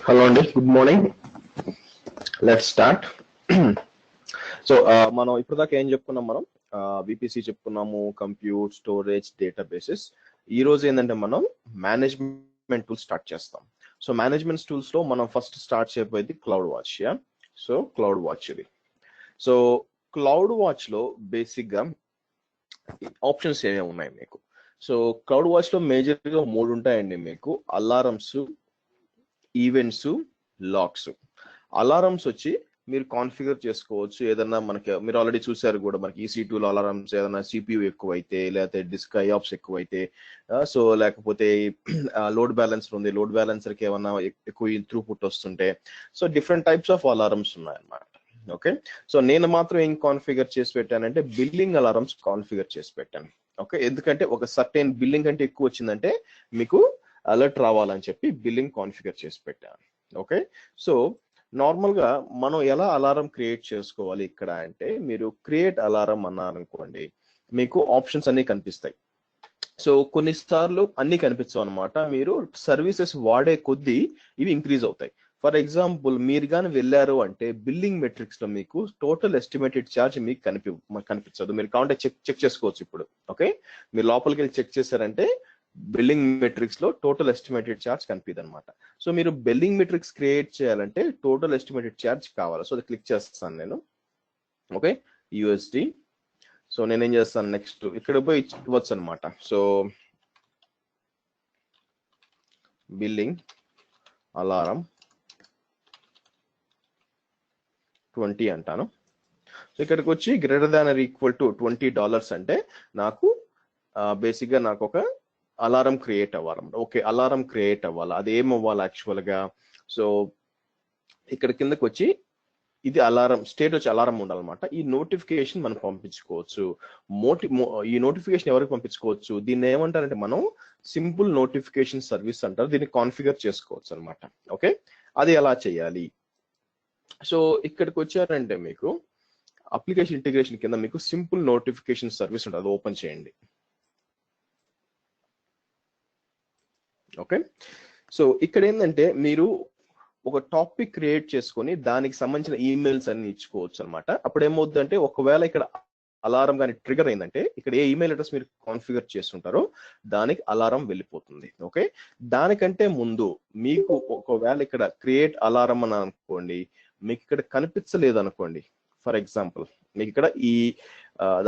Hello అండి, good morning. Let's start. So మనం ఇప్పుడు దాకా ఏం చెప్పుకున్నాం? మనం విపిసి చెప్పుకున్నాము, కంప్యూట్, స్టోరేజ్, డేటాబేసెస్. ఈ రోజు ఏంటంటే మనం మేనేజ్మెంట్ టూల్స్ స్టార్ట్ చేస్తాం. సో మేనేజ్మెంట్ టూల్స్ లో మనం ఫస్ట్ స్టార్ట్ చేయబోయేది cloud watch. So cloud watch ఇది. సో క్లౌడ్ వాచ్ లో బేసిక్ గా ఆప్షన్స్ ఏమేమి ఉన్నాయి మీకు? సో క్లౌడ్ వాచ్ లో మేజర్ గా 3 ఉంటాయండి మీకు: అలారమ్స్, ఈవెంట్స్, లాక్స్. అలారమ్స్ వచ్చి మీరు కాన్ఫిగర్ చేసుకోవచ్చు. ఏదన్నా మనకి మీరు ఆల్రెడీ చూసారు కూడా, మనకి EC2 లో అలారమ్స్ ఏదైనా CPU ఎక్కువైతే, లేకపోతే డిస్క్ ఐఆప్స్ ఎక్కువైతే, సో లేకపోతే లోడ్ బ్యాలెన్సర్ ఉంది, లోడ్ బ్యాలెన్సర్ కి ఏమన్నా ఎక్కువ త్రూపుట్ వస్తుంటే, so different types of alarms ఉన్నాయన్నమాట. ఓకే, సో నేను మాత్రం ఏం కాన్ఫిగర్ చేసి పెట్టానంటే బిల్లింగ్ అలారమ్స్ కాన్ఫిగర్ చేసి పెట్టాను. ఓకే, ఎందుకంటే ఒక సర్టెన్ బిల్లింగ్ అంటే ఎక్కువ వచ్చిందంటే మీకు అలర్ట్ రావాలని చెప్పి బిల్లింగ్ కాన్ఫిగర్ చేసి పెట్టాను. ఓకే, సో నార్మల్ గా మనం ఎలా అలారం క్రియేట్ చేసుకోవాలి ఇక్కడ అంటే, మీరు క్రియేట్ అలారం అన్నారనుకోండి, మీకు ఆప్షన్స్ అన్ని కనిపిస్తాయి. సో కొన్నిసార్లు అన్ని కనిపించవు అనమాట. మీరు సర్వీసెస్ వాడే కొద్దీ ఇవి ఇంక్రీజ్ అవుతాయి. ఫర్ ఎగ్జాంపుల్, మీరు కానీ వెళ్ళారు అంటే బిల్లింగ్ మెట్రిక్స్ లో మీకు టోటల్ ఎస్టిమేటెడ్ ఛార్జ్ మీకు కనిపించదు. మీరు కావాలంటే చెక్ చేసుకోవచ్చు ఇప్పుడు. ఓకే, మీరు లోపలికి వెళ్ళి చెక్ చేశారంటే బిల్లింగ్ మెట్రిక్స్ లో టోటల్ ఎస్టిమేటెడ్ ఛార్జ్ కనిపిది అనమాట. సో మీరు బిల్లింగ్ మెట్రిక్స్ క్రియేట్ చేయాలంటే టోటల్ ఎస్టిమేటెడ్ ఛార్జ్ కావాలి. సో అది క్లిక్ చేస్తాను నేను. Okay, USD. సో నేనేం చేస్తాను, నెక్స్ట్ ఇక్కడ పోయి ఇవ్వచ్చు అనమాట. సో బిల్లింగ్ అలారం 20 అంటాను. సో ఇక్కడికి వచ్చి greater than or equal to $20 అంటే నాకు బేసిక్ గా నాకు ఒక అలారం క్రియేట్ అవ్వాలి. ఓకే, అలారం క్రియేట్ అవ్వాలి. అది ఏం అవ్వాలి యాక్చువల్ గా? సో ఇక్కడ కిందకి వచ్చి ఇది అలారం స్టేట్ వచ్చి అలారం ఉండాలన్నమాట. ఈ నోటిఫికేషన్ మనం పంపించుకోవచ్చు. ఈ నోటిఫికేషన్ ఎవరికి పంపించుకోవచ్చు? దీన్ని ఏమంటారంటే మనం సింపుల్ నోటిఫికేషన్ సర్వీస్ అంటారు. దీన్ని కాన్ఫిగర్ చేసుకోవచ్చు అనమాట. ఓకే, అది ఎలా చేయాలి? సో ఇక్కడికి వచ్చారంటే మీకు అప్లికేషన్ ఇంటిగ్రేషన్ కింద మీకు సింపుల్ నోటిఫికేషన్ సర్వీస్ ఉంటుంది. అది ఓపెన్ చేయండి. ఓకే, సో ఇక్కడ ఏంటంటే మీరు ఒక టాపిక్ క్రియేట్ చేసుకొని దానికి సంబంధించిన ఈమెయిల్స్ అన్ని ఇచ్చుకోవచ్చు అనమాట. అప్పుడు ఏమవుతుందంటే, ఒకవేళ ఇక్కడ అలారం కానీ ట్రిగర్ అయిందంటే, ఇక్కడ ఏ ఈమెయిల్ అడ్రస్ మీరు కాన్ఫిగర్ చేస్తుంటారో దానికి అలారం వెళ్ళిపోతుంది. ఓకే, దానికంటే ముందు మీకు ఒకవేళ ఇక్కడ క్రియేట్ అలారం అని అనుకోండి, మీకు ఇక్కడ కనిపించలేదు అనుకోండి. ఫర్ ఎగ్జాంపుల్, మీకు ఇక్కడ ఈ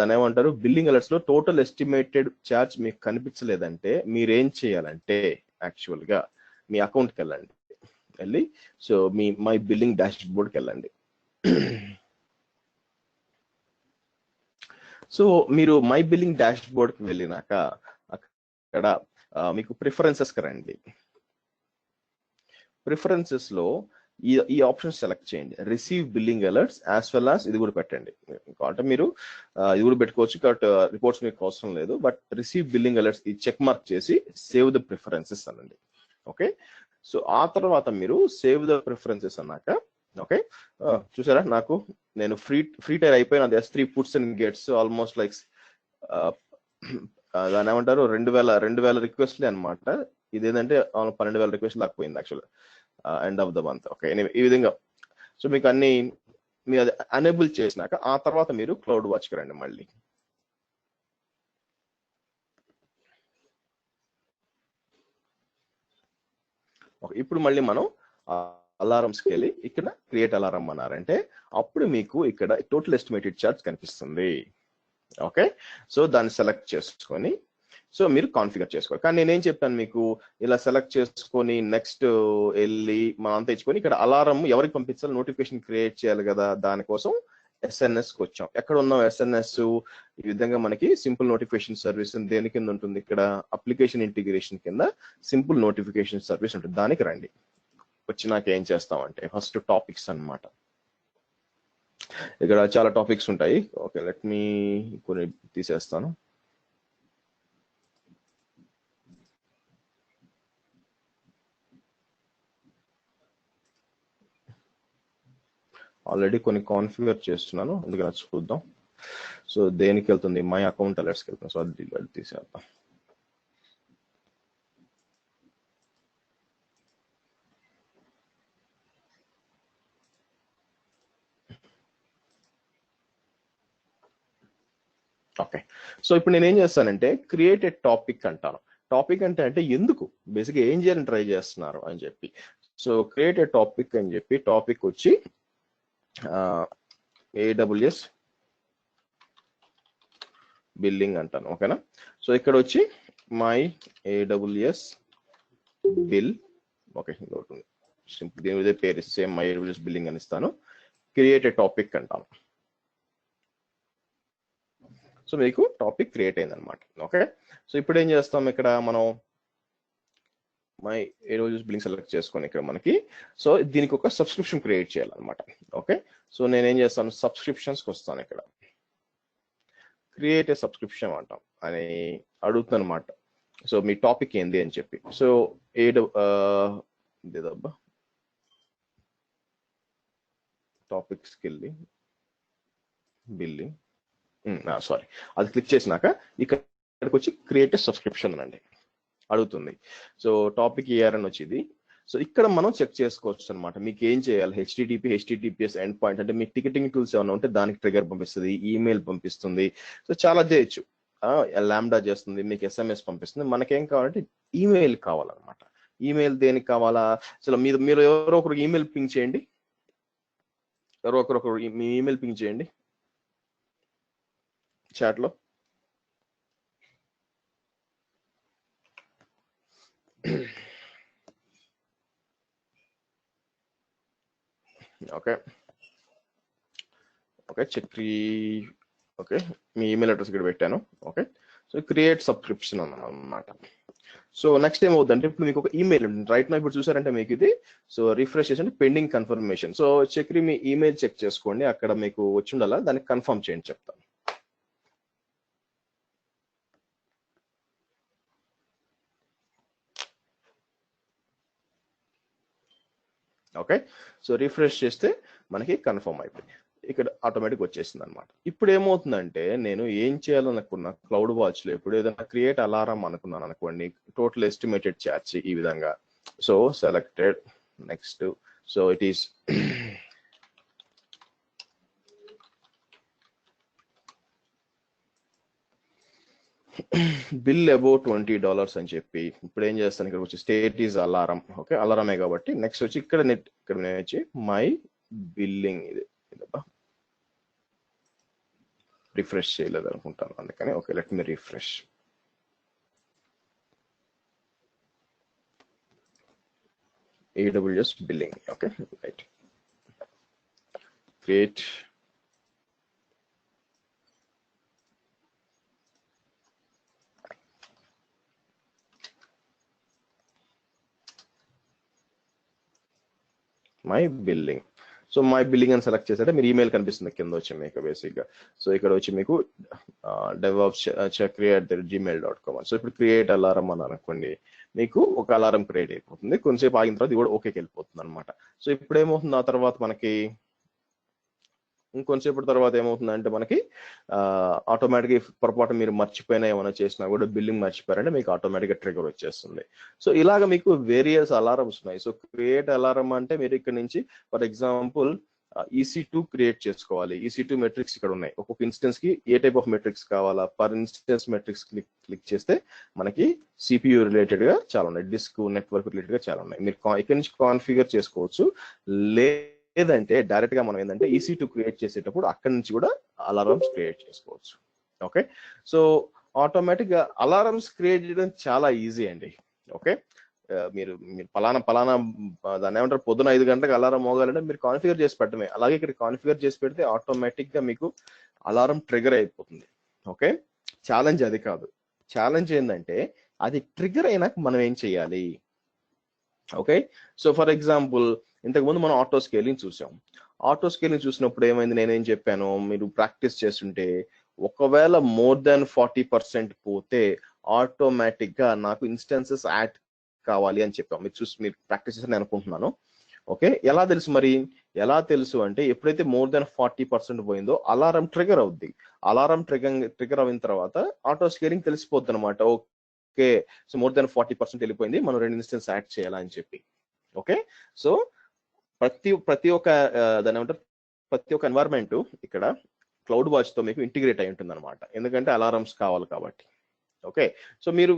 దాని ఏమంటారు, బిల్లింగ్ అలర్ట్స్ లో టోటల్ ఎస్టిమేటెడ్ ఛార్జ్ మీకు కనిపించలేదంటే మీరేం చేయాలంటే, యాక్చువల్ గా మీ అకౌంట్కి వెళ్ళి సో మీ మై బిల్లింగ్ డాష్ బోర్డ్కి వెళ్ళండి. సో మీరు మై బిల్లింగ్ డాష్ బోర్డ్కి వెళ్ళినాక అక్కడ మీకు ప్రిఫరెన్సెస్కి రండి. ప్రిఫరెన్సెస్ లో ఈ ఆప్షన్ సెలెక్ట్ చేయండి, receive billing alerts as well as ఇది కూడా పెట్టండి. అంటే మీరు ఇది కూడా పెట్టుకోవచ్చు, కాబట్టి రిపోర్ట్స్ మీకు అవసరం లేదు. బట్ రిసీవ్ బిల్లింగ్ అలర్ట్స్ ఈ చెక్ మార్క్ చేసి సేవ్ ద ప్రిఫరెన్సెస్ అనండి. ఓకే, సో ఆ తర్వాత మీరు సేవ్ ద ప్రిఫరెన్సెస్ అన్నాక, ఓకే, చూసారా నాకు నేను ఫ్రీ టైర్ అయిపోయిన S3 puts and gets almost like దాని ఏమంటారు 2000 రిక్వెస్ట్లే అనమాట. ఇదేంటంటే 12,000 రిక్వెస్ట్ లాకపోయింది actual end of the month. Okay, ఈ విధంగా సో మీకు అన్ని మీరు అది అనేబుల్ చేసినాక ఆ తర్వాత మీరు క్లౌడ్ వాచ్కి రండి మళ్ళీ. ఇప్పుడు మళ్ళీ మనం అలారమ్స్కి వెళ్ళి ఇక్కడ క్రియేట్ అలారం అన్నారంటే అప్పుడు మీకు ఇక్కడ టోటల్ ఎస్టిమేటెడ్ ఛార్జ్ కనిపిస్తుంది. ఓకే, సో దాన్ని సెలెక్ట్ చేసుకొని సో మీరు కాన్ఫిగర్ చేసుకోవాలి. కానీ నేనేం చెప్పాను మీకు, ఇలా సెలెక్ట్ చేసుకొని నెక్స్ట్ వెళ్ళి మనం అంతా ఇచ్చుకొని ఇక్కడ అలారం ఎవరికి పంపించాలి, నోటిఫికేషన్ క్రియేట్ చేయాలి కదా, దానికోసం SNSకి వచ్చాం. ఎక్కడ ఉన్నాం SNS? ఈ విధంగా మనకి సింపుల్ నోటిఫికేషన్ సర్వీస్ దేని కింద ఉంటుంది? ఇక్కడ అప్లికేషన్ ఇంటిగ్రేషన్ కింద సింపుల్ నోటిఫికేషన్ సర్వీస్ ఉంటుంది. దానికి రండి. వచ్చి నాకు ఏం చేస్తామంటే ఫస్ట్ టాపిక్స్ అన్నమాట. ఇక్కడ చాలా టాపిక్స్ ఉంటాయి. ఓకే, లెట్ మీ కొన్ని తీసేస్తాను. ఆల్రెడీ కొన్ని కాన్ఫిగర్ చేస్తున్నాను, అందుకని చూద్దాం. సో దేనికి వెళ్తుంది? మై అకౌంట్ అలర్ట్స్కి వెళ్తుంది. సో అది తీసేద్దాం. ఓకే, సో ఇప్పుడు నేను ఏం చేస్తానంటే క్రియేట్ ఏ టాపిక్ అంటాను. టాపిక్ అంటే ఎందుకు బేసిక్గా ఏం చేయాలని ట్రై చేస్తున్నారు అని చెప్పి. సో క్రియేట్ ఏ టాపిక్ అని చెప్పి టాపిక్ వచ్చి AWS బిల్లింగ్ అంటాను. ఓకేనా, సో ఇక్కడ వచ్చి మై AWS బిల్. ఓకే, ఇంకోటి సింపుల్ దీని మీద పేరు సేమ్ మై AWS బిల్లింగ్ అని ఇస్తాను. క్రియేట్ ఏ టాపిక్ అంటాను. సో మీకు టాపిక్ క్రియేట్ అయింది అనమాట. ఓకే, సో ఇప్పుడు ఏం చేస్తాం, ఇక్కడ మనం మై AWS బిల్లింగ్ సెలెక్ట్ చేసుకొని ఇక్కడ మనకి సో దీనికి ఒక సబ్స్క్రిప్షన్ క్రియేట్ చేయాలన్నమాట. ఓకే, సో నేనేం చేస్తాను, సబ్స్క్రిప్షన్స్కి వస్తాను. ఇక్కడ క్రియేట్ ఏ సబ్స్క్రిప్షన్ అంటాం అని అడుగుతుంది అనమాట. సో మీ టాపిక్ ఏంది అని చెప్పి. సో ఇదేదబ్బా టాపిక్స్కి వెళ్ళి బిల్లింగ్, సారీ, అది క్లిక్ చేసినాక ఇక్కడికి వచ్చి క్రియేట్ ఏ సబ్స్క్రిప్షన్ అనండి అడుగుతుంది. సో టాపిక్ అని వచ్చింది. సో ఇక్కడ మనం చెక్ చేసుకోవచ్చు అనమాట, మీకు ఏం చేయాలి. HTTPS ఎండ్ పాయింట్ అంటే మీ టికెటింగ్ టూల్స్ ఏమైనా ఉంటే దానికి ట్రిగర్ పంపిస్తుంది, ఈమెయిల్ పంపిస్తుంది. సో చాలా చేయొచ్చు, లాంబ్డా చేస్తుంది, మీకు SMS పంపిస్తుంది. మనకేం కావాలంటే ఈమెయిల్ కావాలన్నమాట. ఈమెయిల్ దేనికి కావాలా, అసలు మీరు ఎవరో ఒకరు ఈమెయిల్ పింగ్ చేయండి. ఎవరో ఒకరు మీ ఈమెయిల్ పింగ్ చేయండి చాట్లో. Okay okay, Chakri. ఓకే, మీ ఈమెయిల్ అడ్రస్ ఇక్కడ పెట్టాను. ఓకే, సో క్రియేట్ సబ్స్క్రిప్షన్ అన్నమాట. సో నెక్స్ట్ ఏమవుతుందంటే ఇప్పుడు మీకు ఒక ఈమెయిల్ ఉంటుంది రైట్ నా. ఇప్పుడు చూసారంటే మీకు ఇది సో రిఫ్రెష్ చేసి పెండింగ్ కన్ఫర్మేషన్. సో చక్రి మీ ఈమెయిల్ చెక్ చేసుకోండి, అక్కడ మీకు వచ్చి ఉండాలా, దానికి కన్ఫర్మ్ చేయండి చెప్తాను. ఓకే, సో రిఫ్రెష్ చేస్తే మనకి కన్ఫర్మ్ అయిపోయింది, ఇక్కడ ఆటోమేటిక్ వచ్చేసింది అనమాట. ఇప్పుడు ఏమవుతుందంటే నేను ఏం చేయాలనుకున్నా క్లౌడ్ వాచ్ లో ఇప్పుడు ఏదైనా క్రియేట్ అలారం అనుకున్నాను అనుకోండి, టోటల్ ఎస్టిమేటెడ్ ఛార్జ్ ఈ విధంగా. So selected, next, so it is bill about $20 అని చెప్పి ఇప్పుడు ఏం చేస్తాను, ఇక్కడ వచ్చి స్టేట్ ఈజ్ అలారం. ఓకే, అలారమే కాబట్టి నెక్స్ట్ వచ్చి ఇక్కడ నేను వచ్చి మై బిల్లింగ్ ఇది రిఫ్రెష్ చేయలేదు అనుకుంటాను, అందుకని okay let me refresh. AWS billing. Okay right, create. My billing. So my billing అని సెలెక్ట్ చేస్తే మీరు ఈమెయిల్ కనిపిస్తుంది కింద వచ్చి మీకు బేసిక్గా. సో ఇక్కడ వచ్చి మీకు DevOpsChakri@gmail.com. సో ఇప్పుడు క్రియేట్ అలారం అని అనుకోండి, మీకు ఒక అలారం క్రియేట్ అయిపోతుంది. కొంచెంసేపు ఆగిన తర్వాత ఇది కూడా ఓకేకి వెళ్ళిపోతుంది అనమాట. సో ఇప్పుడు ఏమవుతుంది, ఆ తర్వాత మనకి ఇంకొంచెంసేపు తర్వాత ఏమవుతుందంటే మనకి ఆటోమేటిక్గా పొరపాటు మీరు మర్చిపోయినా ఏమైనా చేసినా కూడా బిల్లింగ్ మర్చిపోయారంటే మీకు ఆటోమేటిక్గా ట్రిగర్ వచ్చేస్తుంది. సో ఇలాగ మీకు వేరియస్ అలారమ్స్ ఉన్నాయి. సో క్రియేట్ అలారం అంటే మీరు ఇక్కడ నుంచి ఫర్ ఎగ్జాంపుల్ EC2 క్రియేట్ చేసుకోవాలి. EC2 మెట్రిక్స్ ఇక్కడ ఉన్నాయి. ఒక్కొక్క ఇన్స్టెన్స్ కి ఏ టైప్ ఆఫ్ మెట్రిక్స్ కావాలా, పర్ ఇన్స్టెన్స్ మెట్రిక్స్ క్లిక్ చేస్తే మనకి CPU రిలేటెడ్ గా చాలా ఉన్నాయి, డిస్క్ నెట్వర్క్ రిలేటెడ్ గా చాలా ఉన్నాయి. మీరు ఇక్కడ నుంచి కాన్ఫిగర్ చేసుకోవచ్చు. లేదంటే డైరెక్ట్ గా మనం ఏంటంటే EC2 క్రియేట్ చేసేటప్పుడు అక్కడి నుంచి కూడా అలారమ్స్ క్రియేట్ చేసుకోవచ్చు. ఓకే, సో ఆటోమేటిక్ గా అలారమ్స్ క్రియేట్ చేయడం చాలా ఈజీ అండి. ఓకే, మీరు పలానా దాన్ని ఏమంటారు, పొద్దున 5 గంటలకు అలారం మోగాలంటే మీరు కాన్ఫిగర్ చేసి పెట్టడమే. అలాగే ఇక్కడ కాన్ఫిగర్ చేసి పెడితే ఆటోమేటిక్ గా మీకు అలారం ట్రిగర్ అయిపోతుంది. ఓకే, ఛాలెంజ్ అది కాదు. ఛాలెంజ్ ఏంటంటే అది ట్రిగర్ అయినాక మనం ఏం చేయాలి. ఓకే, సో ఫర్ ఎగ్జాంపుల్ ఇంతకుముందు మనం ఆటో స్కేలింగ్ చూసాం. ఆటో స్కేలింగ్ చూసినప్పుడు ఏమైంది, నేనేం చెప్పాను, మీరు ప్రాక్టీస్ చేస్తుంటే ఒకవేళ మోర్ దాన్ 40% పోతే ఆటోమేటిక్ గా నాకు ఇన్స్టెన్సెస్ యాడ్ కావాలి అని చెప్పాం. మీరు ప్రాక్టీస్ చేసి నేను అనుకుంటున్నాను. ఓకే, ఎలా తెలుసు మరి, ఎలా తెలుసు అంటే ఎప్పుడైతే మోర్ దాన్ 40% పోయిందో అలారం ట్రిగర్ అవుద్ది. అలారం ట్రిగర్ అయిన తర్వాత ఆటో స్కేలింగ్ తెలిసిపోద్ది అనమాట. ఓకే, సో మోర్ దాన్ 40% వెళ్ళిపోయింది, మనం 2 ఇన్స్టెన్స్ యాడ్ చేయాలని చెప్పి. ఓకే, సో ప్రతి ఒక్క దాని ఏమంటారు, ప్రతి ఒక్క ఎన్వైరన్మెంట్ ఇక్కడ క్లౌడ్ వాచ్ తో మీకు ఇంటిగ్రేట్ అయి ఉంటుంది అనమాట, ఎందుకంటే అలారమ్స్ కావాలి కాబట్టి. ఓకే, సో మీరు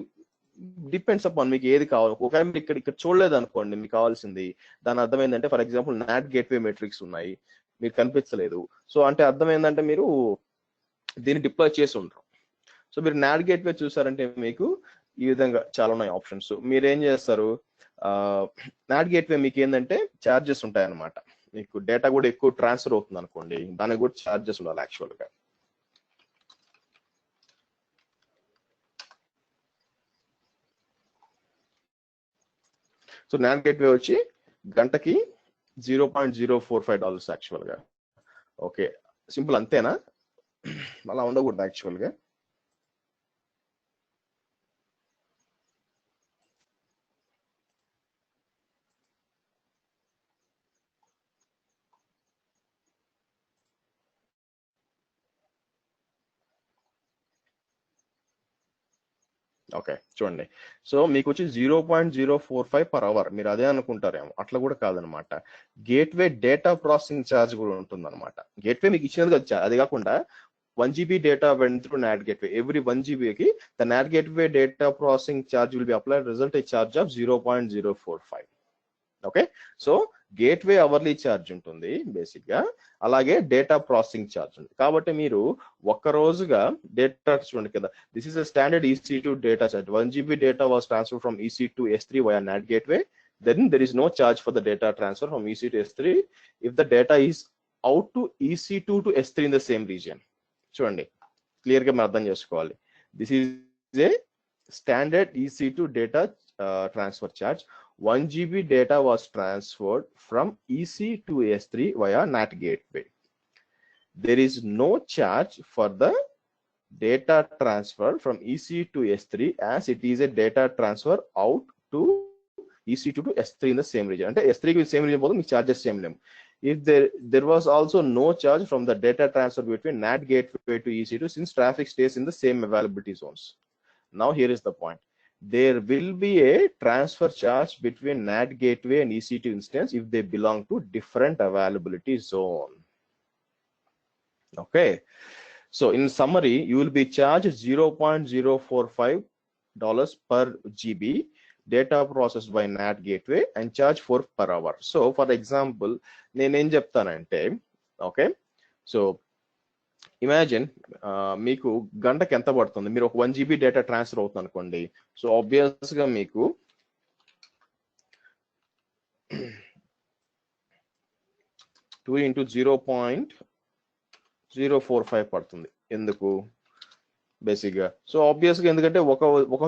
డిపెండ్స్ అపాన్ మీకు ఏది కావాలి. ఒకవేళ మీరు ఇక్కడ చూడలేదు అనుకోండి, మీకు కావాల్సింది, దాని అర్థం ఏంటంటే for example NAT gateway metrics ఉన్నాయి, మీకు కనిపించలేదు. సో అంటే అర్థం ఏంటంటే మీరు దీన్ని డిప్లాయ్ చేసి ఉంటారు. సో మీరు నాట్ గేట్వే చూసారంటే మీకు ఈ విధంగా చాలా ఉన్నాయి ఆప్షన్స్. మీరు ఏం చేస్తారు, నాట్ గేట్వే మీకు ఏంటంటే ఛార్జెస్ ఉంటాయి అనమాట. మీకు డేటా కూడా ఎక్కువ ట్రాన్స్ఫర్ అవుతుంది అనుకోండి, దానికి కూడా ఛార్జెస్ ఉండాలి యాక్చువల్ గా. సో నాట్ గేట్వే వచ్చి గంటకి $0.045 యాక్చువల్ గా. ఓకే, సింపుల్ అంతేనా, అలా ఉండకూడదు యాక్చువల్ గా. ఓకే చూడండి, సో మీకు వచ్చి 0.045 per hour. మీరు అదే అనుకుంటారేమో, అట్లా కూడా కాదనమాట. గేట్వే డేటా ప్రాసెసింగ్ ఛార్జ్ కూడా ఉంటుంది అనమాట. గేట్వే మీకు ఇచ్చినది కదా, అది కాకుండా 1 GB data went through NAT gateway. Every 1 GB ki the NAT gateway data processing charge will be applied, result a charge of 0.045. Okay, so gateway hourly charge ఉంటుంది basic గా, అలాగే డేటా ప్రాసెసింగ్ ఛార్జ్ ఉంది. కాబట్టి మీరు ఒక్క రోజుగా data చూడండి కదా, this is a standard EC2 data charge. 1 GB data was transferred from EC2 to S3 via NAT gateway. Then there is no charge for the data transfer from EC to S3 if the data is out to EC2 to S3 in the same region. చూడండి clear గా మనం అర్థం చేసుకోవాలి. This is a standard EC2 data transfer charge. 1 GB data was transferred from EC to S3 via NAT gateway. There is no charge for the data transfer from EC to S3 as it is a data transfer out to EC2 to S3 in the same region. అంటే S3 కి same reason పోతే మీకు charges same లేము. If there was also no charge from the data transfer between NAT gateway to EC2 since traffic stays in the same availability zones. Now here is the point. There will be a transfer charge between NAT gateway and EC2 instance if they belong to different availability zone. Okay, so in summary, you will be charged $0.045 per GB data processed by NAT gateway and charge 4 per hour. So for example, నేనేం చెప్తానంటే, okay, so imagine మీకు గంటకి ఎంత పడుతుంది, మీరు ఒక 1 GB data transfer అవుతుంది అనుకోండి. సో ఆబ్వియస్ గా మీకు 2 into 0.045 పడుతుంది. ఎందుకు బేసిక్ గా, సో ఆబ్వియస్ గా ఎందుకంటే ఒక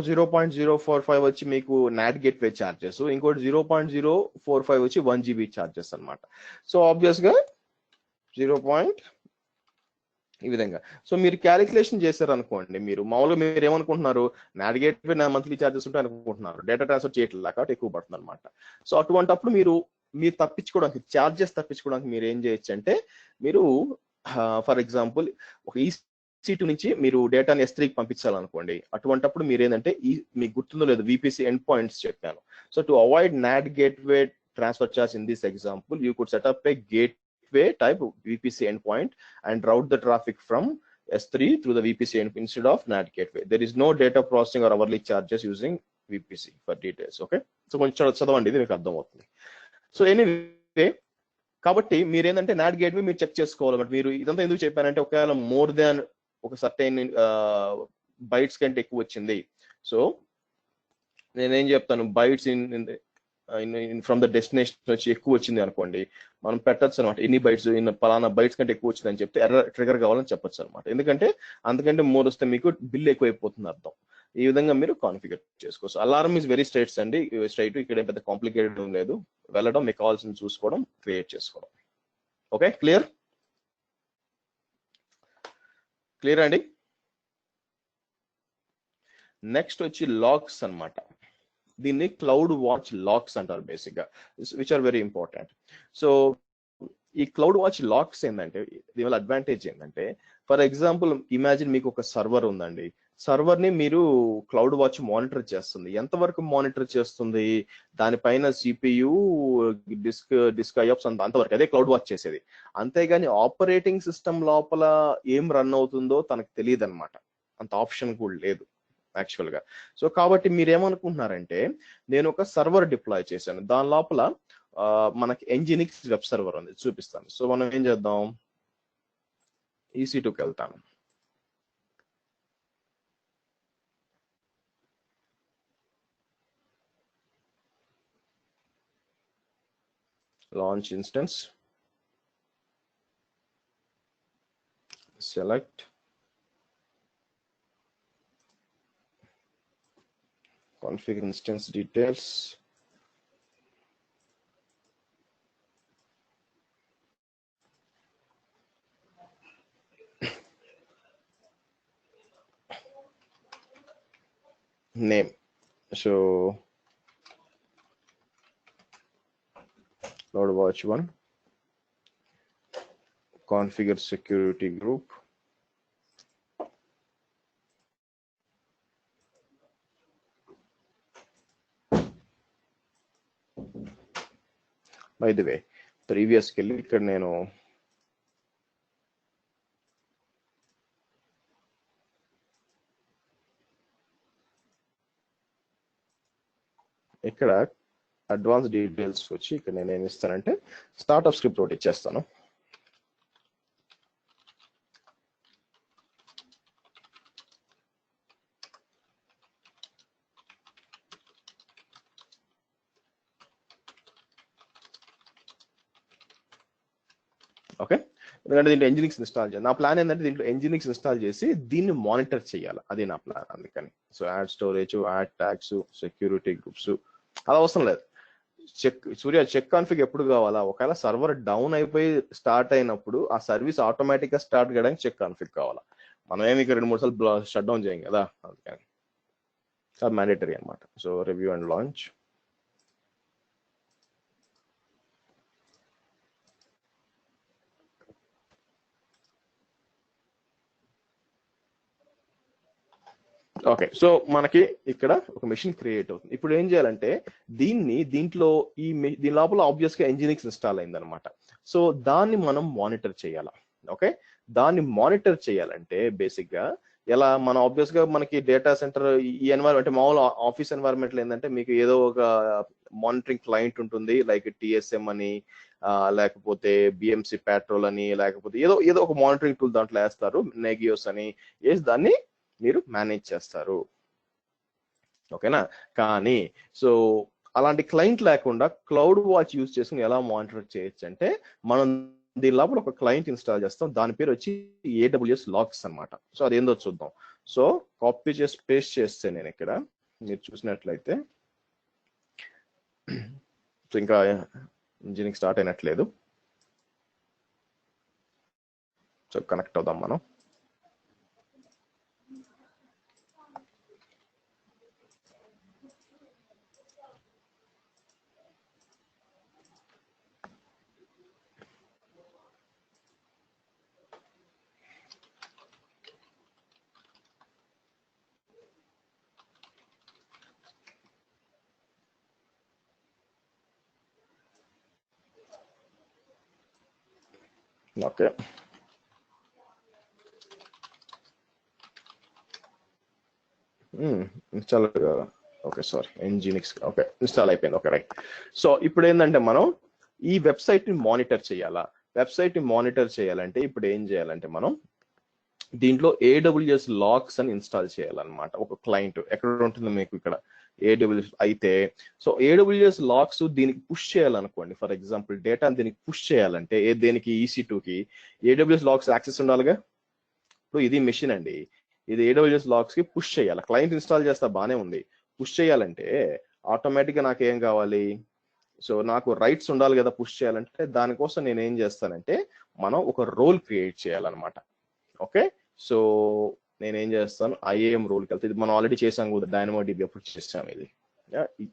0.045 వచ్చి మీకు నాట్ గేట్వే ఛార్జెస్, ఇంకోటి 0.045 వచ్చి 1 GB ఛార్జెస్ అనమాట. సో ఆబ్వియస్ గా 0. ఈ విధంగా. సో మీరు క్యాలిక్యులేషన్ చేశారు అనుకోండి, మీరు మామూలుగా మీరు ఏమనుకుంటున్నారు, నాట్ గేట్వే నా మంత్లీ ఛార్జెస్ ఉంటాయి అనుకుంటున్నారు, డేటా ట్రాన్స్ఫర్ చేయట్లేదు కాబట్టి ఎక్కువ పడుతుంది అనమాట. సో అటువంటిప్పుడు మీరు తప్పించుకోవడానికి, ఛార్జెస్ తప్పించుకోవడానికి మీరు ఏం చేయొచ్చు అంటే, మీరు ఫర్ ఎగ్జాంపుల్ ఒక EC2 నుంచి మీరు డేటాని S3కి పంపించాలనుకోండి, అటువంటిప్పుడు మీరు ఏంటంటే మీకు గుర్తుందో లేదు, VPC ఎండ్ పాయింట్స్ చెప్పాను. So to avoid NAT gateway transfer charge in this example, you could set up a gateway type VPC endpoint and route the traffic from S3 through the VPC endpoint instead of NAT gateway. There is no data processing or hourly charges using VPC for details. Okay, so కొంచెం చదవండి, ఇది మీకు అర్థమవుతుంది. So anyway, కాబట్టి మీరు ఏంటంటే not gateway మీరు check చేసుకోవాలి. మీరు ఇదంతా ఎందుకు చెప్పానంటే, ఒకవేళ మోర్ దాన్ ఒక సర్టైన్ బైట్స్ కంటే ఎక్కువ వచ్చింది, సో నేనేం చెప్తాను, బైట్స్ ఫ్రమ్ ద డెస్టినేషన్ వచ్చి ఎక్కువ వచ్చింది అనుకోండి, మనం పెట్టచ్చు అనమాట. ఎన్ని బైట్స్, పలానా బైట్స్ కంటే ఎక్కువ వచ్చింది అని చెప్తే ఎర్రర్ ట్రిగర్ కావాలని చెప్పొచ్చు అనమాట. ఎందుకంటే అంతకంటే మోర్ వస్తే మీకు బిల్ ఎక్కువైపోతుంది అర్థం. ఈ విధంగా మీరు కాన్ఫిగర్ చేసుకోవచ్చు. అలారం ఈజ్ వెరీ స్ట్రైట్స్ అండి, స్ట్రైట్. ఇక్కడ పెద్ద కాంప్లికేటెడ్ లేదు, వెళ్ళడం, మీకు కావాల్సింది చూసుకోవడం, క్రియేట్ చేసుకోవడం. ఓకే, క్లియర్ అండి. నెక్స్ట్ వచ్చి లాగ్స్ అన్నమాట. దీన్ని క్లౌడ్ వాచ్ లాగ్స్ అంటారు బేసిక్ గా, which are very important. So ఈ క్లౌడ్ వాచ్ లాగ్స్ ఏంటంటే, దీనివల్ల అడ్వాంటేజ్ ఏంటంటే, ఫర్ ఎగ్జాంపుల్ ఇమాజిన్ మీకు ఒక సర్వర్ ఉందండి. సర్వర్ని మీరు క్లౌడ్ వాచ్ మానిటర్ చేస్తుంది. ఎంతవరకు మానిటర్ చేస్తుంది? దానిపైన సిపియు, డిస్క్ ఐఆప్స్ అంతవరకు అదే క్లౌడ్ వాచ్ చేసేది. అంతేగాని ఆపరేటింగ్ సిస్టమ్ లోపల ఏం రన్ అవుతుందో తనకు తెలియదు అనమాట. అంత ఆప్షన్ కూడా లేదు యాక్చువల్ గా. సో కాబట్టి మీరేమనుకుంటున్నారంటే, నేను ఒక సర్వర్ డిప్లాయ్ చేశాను, దాని లోపల మనకి ఎంజినిక్స్ వెబ్ సర్వర్ ఉంది, చూపిస్తాను. సో మనం ఏం చేద్దాం, EC2కి వెళ్తాను. launch instance, select, configure instance details, name. So CloudWatch 1, configure security group, by the way previous కెళ్ళి ఇక్కడ నేను ఇక్కడ అడ్వాన్స్ డీటెయిల్స్ వచ్చి ఇక్కడ నేను ఏమి ఇస్తానంటే స్టార్ట్అప్ స్క్రిప్ట్ ఒకటి ఇచ్చేస్తాను. ఓకే, ఎందుకంటే దీంట్లో ఎంజినిక్స్ ఇన్స్టాల్ చేయాలి. నా ప్లాన్ ఏంటంటే దీంట్లో ఎంజినిక్స్ ఇన్స్టాల్ చేసి దీన్ని మానిటర్ చేయాలి, అది నా ప్లాన్. అందుకని so add storage, add tags, security groups అది అవసరం లేదు. చెక్ కాన్ఫిగ్ ఎప్పుడు కావాలా, ఒకవేళ సర్వర్ డౌన్ అయిపోయి స్టార్ట్ అయినప్పుడు ఆ సర్వీస్ ఆటోమేటిక్ గా స్టార్ట్ చేయడానికి చెక్ కాన్ఫిగ్ కావాలా. మనం ఏమి 2-3 సార్లు షట్ డౌన్ చేయం కదా, అందుకని అది మ్యాండేటరీ అనమాట. So review and launch. Okay, so మనకి ఇక్కడ ఒక మెషిన్ క్రియేట్ అవుతుంది. ఇప్పుడు ఏం చేయాలంటే దీంట్లో దీని లోపల ఆబ్వియస్ గా ఎంజినిక్స్ ఇన్స్టాల్ అయిందనమాట. సో దాన్ని మనం మానిటర్ చేయాలా. ఓకే, దాన్ని మానిటర్ చేయాలంటే బేసిక్ గా ఎలా, మన ఆబ్వియస్ గా మనకి డేటా సెంటర్ ఈ ఎన్వైరన్మెంట్ అంటే మామూలు ఆఫీస్ ఎన్వైరన్మెంట్ లో ఏంటంటే మీకు ఏదో ఒక మానిటరింగ్ క్లయింట్ ఉంటుంది, లైక్ TSM అని, లేకపోతే BMC Patrol అని, లేకపోతే ఏదో ఒక మానిటరింగ్ టూల్ దాంట్లో వేస్తారు, నెగియోస్ అని వేసి దాన్ని మీరు మేనేజ్ చేస్తారు. ఓకేనా, కానీ సో అలాంటి క్లయింట్ లేకుండా క్లౌడ్ వాచ్ యూజ్ చేసుకుని ఎలా మానిటర్ చేయొచ్చు అంటే, మనం దీని లోపల ఒక క్లయింట్ ఇన్స్టాల్ చేస్తాం, దాని పేరు వచ్చి AWS లాగ్స్ అనమాట. సో అదేందో చూద్దాం. సో కాపీ చేసి పేస్ట్ చేస్తే నేను ఇక్కడ మీరు చూసినట్లయితే ఇంకా ఇంజినింగ్ స్టార్ట్ అయినట్లేదు. సో కనెక్ట్ అవుదాం మనం. Okay, install okay sorry nginx okay install అయిపోయింది. Okay right. సో ఇప్పుడు ఏంటంటే మనం ఈ వెబ్సైట్ ని మానిటర్ చేయాలా. వెబ్సైట్ ని మానిటర్ చేయాలంటే ఇప్పుడు ఏం చేయాలంటే మనం దీంట్లో AWS లాగ్స్ అని ఇన్స్టాల్ చేయాలన్నమాట. ఒక క్లయింట్ ఎక్కడ ఉంటుంది మీకు ఇక్కడ AWS అయితే, సో AWS లాగ్స్ దీనికి పుష్ చేయాలనుకోండి. ఫర్ ఎగ్జాంపుల్ డేటా దీనికి పుష్ చేయాలంటే దేనికి EC2కి AWS లాగ్స్ యాక్సెస్ ఉండాలిగా. ఇప్పుడు ఇది మెషిన్ అండి, ఇది AWS లాగ్స్ కి పుష్ చేయాలి. క్లయింట్ ఇన్స్టాల్ చేస్తా బానే ఉంది, పుష్ చేయాలంటే ఆటోమేటిక్ గా నాకు ఏం కావాలి, సో నాకు రైట్స్ ఉండాలి కదా పుష్ చేయాలంటే. దానికోసం నేను ఏం చేస్తానంటే మనం ఒక రోల్ క్రియేట్ చేయాలన్నమాట. ఓకే, సో నేనేం చేస్తాను, IAM రోల్కి వెళ్తే, ఇది మనం ఆల్రెడీ చేసాం కదా DynamoDB అప్పుడు చేసాం ఇది,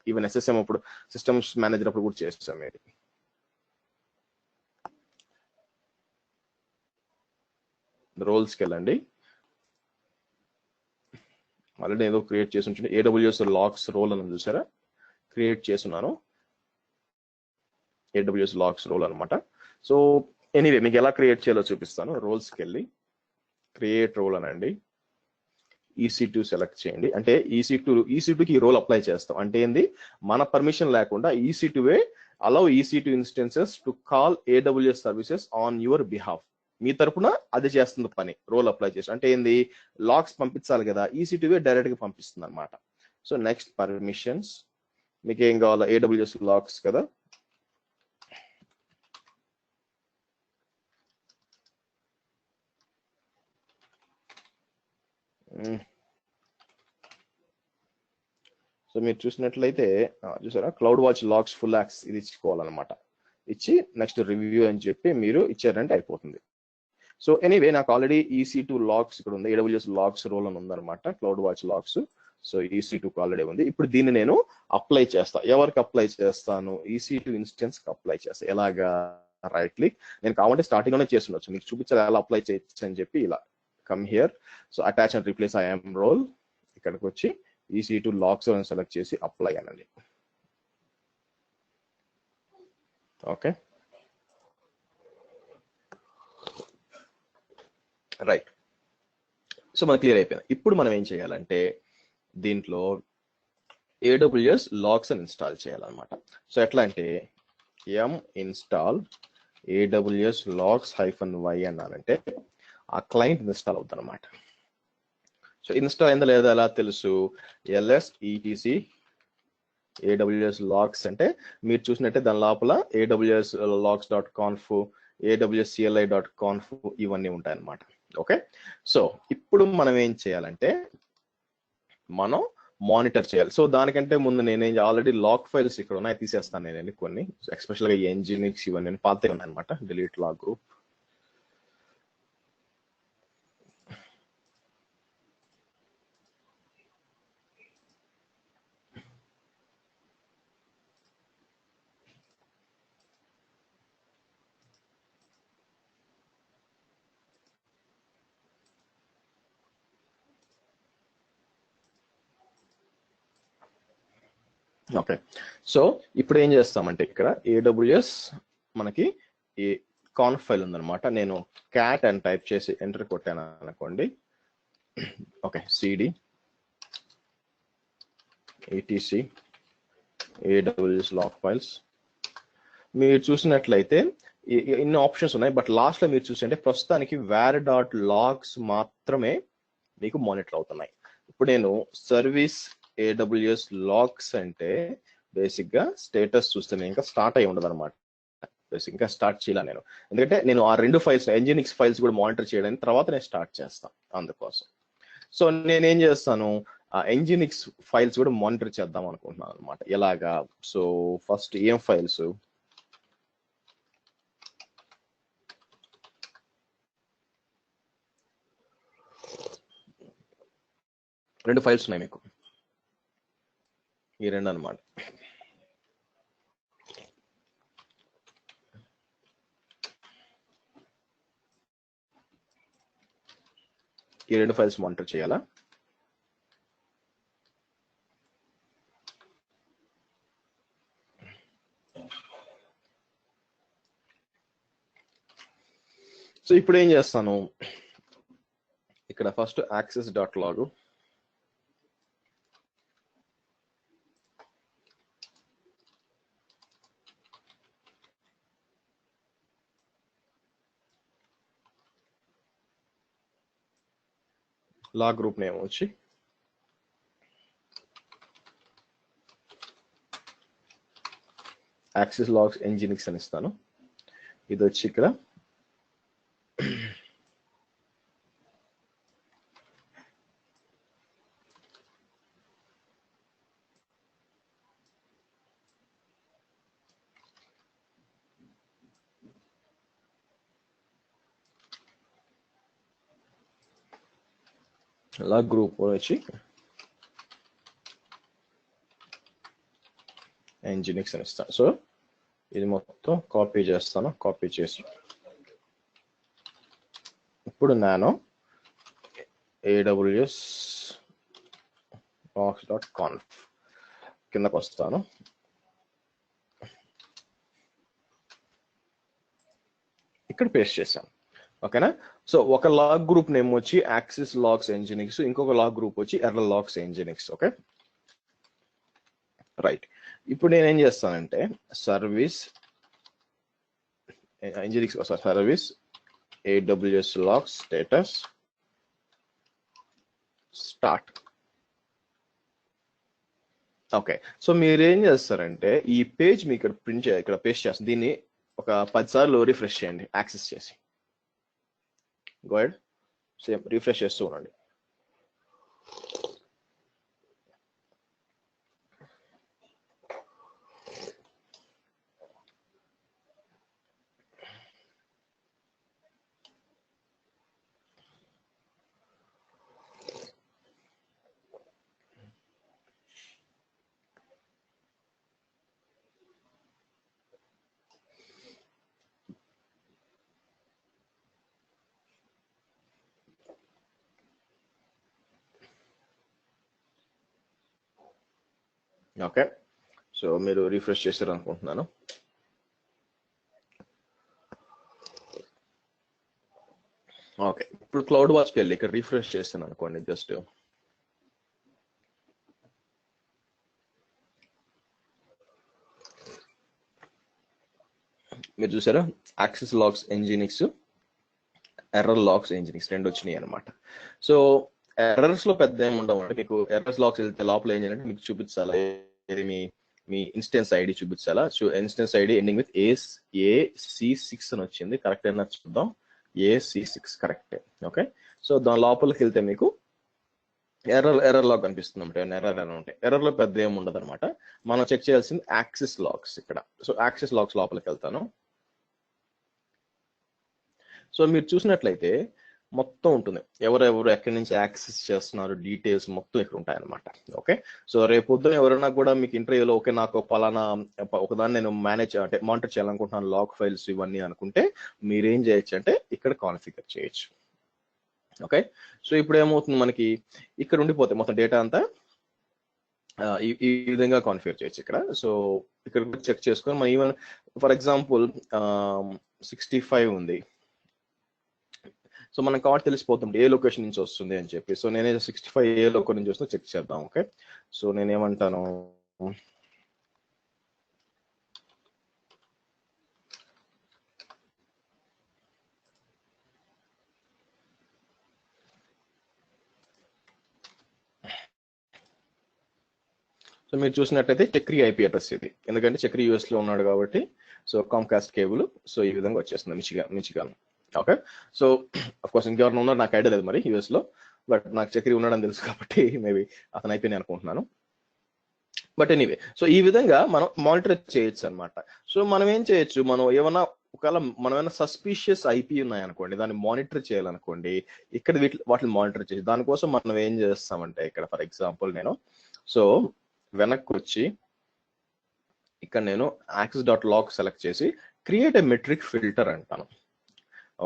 ఈవెన్ SSM అప్పుడు సిస్టమ్స్ మేనేజర్ అప్పుడు కూడా చేసాం ఇది. రోల్స్కి వెళ్ళండి, ఆల్రెడీ ఏదో క్రియేట్ చేసి ఉంటే AWS లాగ్స్ రోల్ అని చూసారా, క్రియేట్ చేస్తున్నాను AWS లాగ్స్ రోల్ అనమాట. సో ఎనీవే మీకు ఎలా క్రియేట్ చేయాలో చూపిస్తాను. రోల్స్కి వెళ్ళి క్రియేట్ రోల్ అనండి, EC2 సెలెక్ట్ చేయండి. అంటే EC2కి ఈ రోల్ అప్లై చేస్తాం. అంటే ఏంది, మన పర్మిషన్ లేకుండా EC2 allow EC2 instances to call AWS services on your behalf. మీ తరపున అది చేస్తుంది పని, రోల్ అప్లై చేసి. అంటే ఏంది, లాగ్స్ పంపించాలి కదా, EC2 డైరెక్ట్ గా పంపిస్తుంది అనమాట. సో నెక్స్ట్ పర్మిషన్స్, మీకు ఏం కావాలో AWS లాగ్స్ కదా, సో మీరు చూసినట్లయితే చూసారా, CloudWatch logs full access ఇది ఇచ్చుకోవాలన్నమాట. ఇచ్చి నెక్స్ట్ రివ్యూ అని చెప్పి మీరు ఇచ్చారంటే అయిపోతుంది. సో ఎనీవే నాకు ఆల్రెడీ EC2 లాగ్స్ ఇక్కడ ఉంది, AWS లాగ్స్ రోల్ అని ఉందన్నమాట, CloudWatch logs. So EC2 already ఉంది. ఇప్పుడు దీన్ని నేను అప్లై చేస్తా. ఎవరికి అప్లై చేస్తాను, EC2 ఇన్స్టెన్స్ కి అప్లై చేస్తా. ఎలాగా, రైట్ క్లిక్, నేను కావాలంటే స్టార్టింగ్ లోనే చేస్తుండొచ్చు, మీకు చూపించాలి ఎలా అప్లై చేయొచ్చు అని చెప్పి. ఇలా come here, so attach and replace IAM role, ఇక్కడికి వచ్చి EC2 లాగ్స్ అని సెలెక్ట్ చేసి అప్లై అనండి. Okay right. సో మనకు క్లియర్ అయిపోయింది. ఇప్పుడు మనం ఏం చేయాలంటే దీంట్లో AWS లాగ్స్ అని ఇన్స్టాల్ చేయాలన్నమాట. సో ఎట్లా అంటే install AWS logs -y అన్నానంటే ఆ క్లయింట్ ఇన్స్టాల్ అవుతుంది అనమాట. సో ఇన్స్టాల్ అయిందా లేదా ఎలా తెలుసు, ls etc AWS లాగ్స్ అంటే మీరు చూసినట్టే దాని లోపల AWS logs.conf, AWS CLI.conf ఇవన్నీ ఉంటాయన్నమాట. ఓకే, సో ఇప్పుడు మనం ఏం చేయాలంటే మనం మానిటర్ చేయాలి. సో దానికంటే ముందు నేనేం ఆల్రెడీ లాగ్ ఫైల్స్ ఇక్కడ ఉన్నాయి, తీసేస్తాను నేను కొన్ని, ఎస్పెషల్గా Nginx ఇవన్నీ పాతే ఉన్నాయి అనమాట. Delete log group. Okay, so ఇప్పుడు ఏం చేస్తామంటే ఇక్కడ AWS మనకి ఈ కాన్ఫ్ ఫైల్ ఉందన్నమాట. నేను క్యాట్ అని టైప్ చేసి ఎంటర్ కొట్టాను అనుకోండి. Okay, cd etc AWS log files. మీరు చూసినట్లయితే ఇన్ని ఆప్షన్స్ ఉన్నాయి, బట్ లాస్ట్ లో మీరు చూసింటే ప్రస్తుతానికి var.logs మాత్రమే మీకు మానిటర్ అవుతున్నాయి. ఇప్పుడు నేను సర్వీస్ AWS లాగ్స్ అంటే బేసిక్ గా స్టేటస్ చూస్తే ఇంకా స్టార్ట్ అయి ఉండదు అనమాట. బేసిక్ ఇంకా స్టార్ట్ చేయాలి నేను, ఎందుకంటే నేను ఆ రెండు ఫైల్స్ Nginx ఫైల్స్ కూడా మానిటర్ చేయడానికి తర్వాత నేను స్టార్ట్ చేస్తాను అందుకోసం. సో నేనేం చేస్తాను, ఆ Nginx ఫైల్స్ కూడా మానిటర్ చేద్దాం అనుకుంటున్నాను అనమాట. ఎలాగా, సో ఫస్ట్ ఏం ఫైల్స్, రెండు ఫైల్స్ ఉన్నాయి మీకు, ఈ రెండు అనమాట. ఈ రెండు ఫైల్స్ మానిటర్ చేయాలా. సో ఇప్పుడు ఏం చేస్తాను, ఇక్కడ first access.log log group name వచ్చి యాక్సెస్ లాగ్స్ Nginx అని ఇస్తాను. ఇది వచ్చి ఇక్కడ లాగ్ గ్రూప్ వచ్చి Nginx అని ఇస్తాను. సో ఇది మొత్తం కాపీ చేస్తాను, కాపీ చేసి ఇప్పుడు నేను AWS logs.conf కిందకు వస్తాను. ఇక్కడ పేస్ట్ చేశాను. ఓకేనా? సో ఒక లాగ్ గ్రూప్ నేమ్ వచ్చి యాక్సిస్ లాగ్స్ ఎంజినిక్స్, ఇంకొక లాగ్ గ్రూప్ వచ్చి error logs Nginx. Okay, right. ఇప్పుడు నేను ఏం చేస్తానంటే service Nginx service AWS logs status start. Okay, so మీరు ఏం చేస్తారంటే ఈ పేజ్ మీ ఇక్కడ ప్రింట్ ఇక్కడ పేస్ట్ చేస్తాను. దీన్ని ఒక 10 సార్లు రిఫ్రెష్ చేయండి యాక్సెస్ చేసి. గో అహెడ్, సేమ్ రిఫ్రెష్ చేస్తూ ఉండండి. ఓకే, సో మీరు రిఫ్రెష్ చేశారు అనుకుంటున్నాను. ఓకే, ఇప్పుడు క్లౌడ్ వాచ్కి వెళ్ళి ఇక్కడ రిఫ్రెష్ చేస్తాను అనుకోండి. జస్ట్ మీరు చూసారా, access logs Nginx, error logs Nginx రెండు వచ్చినాయి అనమాట. సో ఎర్రర్స్ లో పెద్ద ఏమి ఉండవు అంటే, మీకు ఎర్రర్స్ లాగ్స్ వెళ్తే లోపల ఏం చేయాలంటే మీకు చూపించాలా, మీ ఇన్స్టెన్స్ ఐడి చూపించాలా. Instance ID ending with AC6 అని వచ్చింది, కరెక్ట్ అయినా చూద్దాం. AC6 కరెక్టే. ఓకే, సో దాని లోపలికి వెళ్తే మీకు ఎర్రర్ లాగ్ కనిపిస్తుంది అంటే ఎర్రర్ అని ఉంటాయి. ఎర్రర్ లో పెద్ద ఏమి ఉండదు అనమాట. మనం చెక్ చేయాల్సింది యాక్సెస్ లాగ్స్ ఇక్కడ. సో యాక్సెస్ లాగ్స్ లోపలికి వెళ్తాను. సో మీరు చూసినట్లయితే మొత్తం ఉంటుంది, ఎవరెవరు ఎక్కడి నుంచి యాక్సెస్ చేస్తున్నారు డీటెయిల్స్ మొత్తం ఇక్కడ ఉంటాయి అనమాట. ఓకే, సో రేపు పొద్దున ఎవరైనా కూడా మీకు ఇంటర్వ్యూలో ఓకే నాకు పలానా ఒకదాన్ని నేను మేనేజ్ అంటే మానిటర్ చేయాలనుకుంటున్నాను లాగ్ ఫైల్స్ ఇవన్నీ అనుకుంటే మీరేం చేయొచ్చు అంటే ఇక్కడ కాన్ఫిగర్ చేయొచ్చు. ఓకే, సో ఇప్పుడు ఏమవుతుంది, మనకి ఇక్కడ ఉండిపోతే మొత్తం డేటా అంతా ఈ విధంగా కాన్ఫిగర్ చేయొచ్చు ఇక్కడ. సో ఇక్కడ చెక్ చేసుకొని మనం ఈవెన్ ఫర్ ఎగ్జాంపుల్ 65 ఉంది. సో మనం కాబట్టి తెలిసిపోతుంది ఏ లొకేషన్ నుంచి వస్తుంది అని చెప్పి. సో నేనే 65 ఏ లొకేషన్ నుంచి వస్తుందో చెక్ చేద్దాం. ఓకే, సో నేనేమంటాను, సో మీరు చూసినట్టయితే చక్రి ఐపీ అడ్రస్ ఇది, ఎందుకంటే చక్రి US లో ఉన్నాడు కాబట్టి. సో కామ్కాస్ట్ కేబుల్, సో ఈ విధంగా వచ్చేస్తుంది Michigan. Okay, so of course ఇంకెవరైనా ఉన్నారు నాకు ఐడియా లేదు మరి US లో, బట్ నాకు చక్రి ఉన్నాడని తెలుసు కాబట్టి మేబీ అతను అయిపోయింది అనుకుంటున్నాను. బట్ ఎనీవే, సో ఈ విధంగా మనం మానిటర్ చేయొచ్చు అనమాట. సో మనం ఏం చేయొచ్చు, మనం ఏమన్నా ఒకవేళ మనం ఏమైనా సస్పీషియస్ ఐపీ ఉన్నాయనుకోండి, దాన్ని మానిటర్ చేయాలనుకోండి, ఇక్కడ వాటిని మానిటర్ చేసి దానికోసం మనం ఏం చేస్తామంటే ఇక్కడ ఫర్ ఎగ్జాంపుల్ నేను సో వెనక్కి వచ్చి ఇక్కడ నేను access.log సెలెక్ట్ చేసి క్రియేట్ ఎ మెట్రిక్ ఫిల్టర్ అంటాను.